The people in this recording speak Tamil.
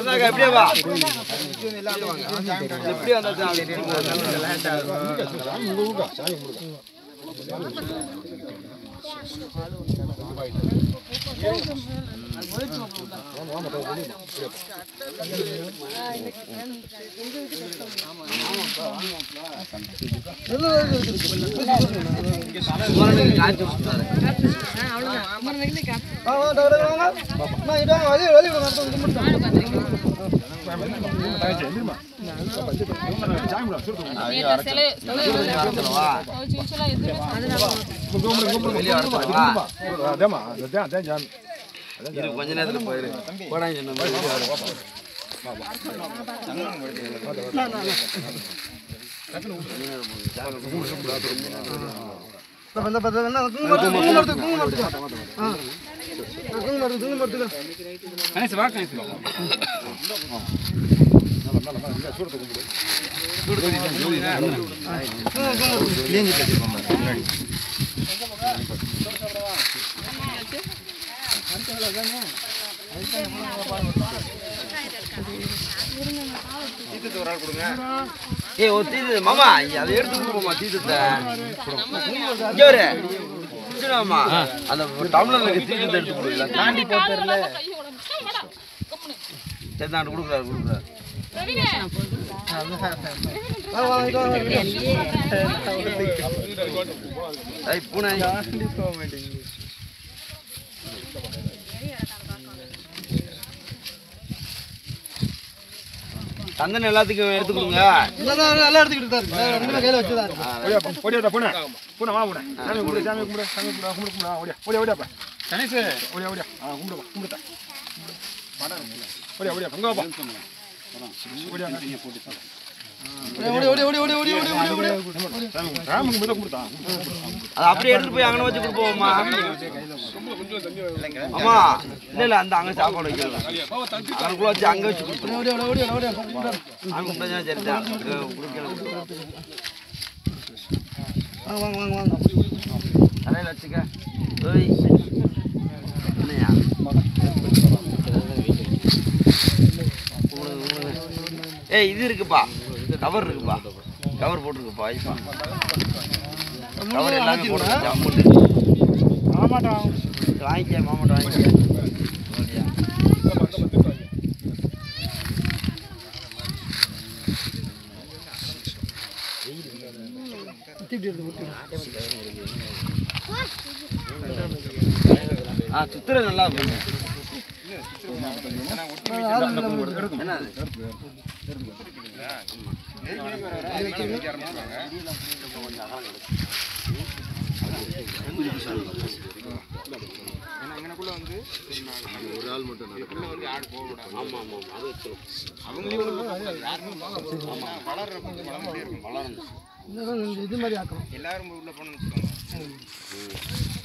எப்படியே வா எப்படி வந்தா கொஞ்ச நேரத்துல போயிரு போடாங்க மாமா அதை எடுத்து கொடுப்போமா தீர்த்தத்தை அந்த டம்ளர்ல தீர்த்தத்தை எடுத்து கொடுக்கல தாண்டி போத்தர்ல சரி நான் கொடுக்குறாரு பூனை போக மாட்டேங்குது சந்தன எல்லாத்துக்கும் எடுத்து கொடுங்க நல்லா எடுத்துக்கிட்டு கையில வச்சுதான் அப்படியே எடுத்துட்டு போய் அங்கே வச்சு கொடுப்போம்மா ஆமா இல்ல அந்த அங்க சாப்பாடு வைக்கலாம் அங்கக்குள்ள வச்சு அங்க வச்சு கொடுப்போம் அங்க சரிதான் வாங்க அரையில வச்சுக்க என்னையா ஏய் இது இருக்குப்பா கவர் இருக்குப்பா கவர் போட்டுருக்குப்பா ஐப்பா கவர் எல்லாமே போட்டு அமௌண்ட் வாங்கிக்க மாமாட்ட வாங்கிக்க சுத்துற நல்லா இருக்கும் ஒரு ஆள் மட்டும் இது மாதிரி ஆக்கணும் எல்லாரும் உள்ள போனோம்னு வச்சுக்கோங்க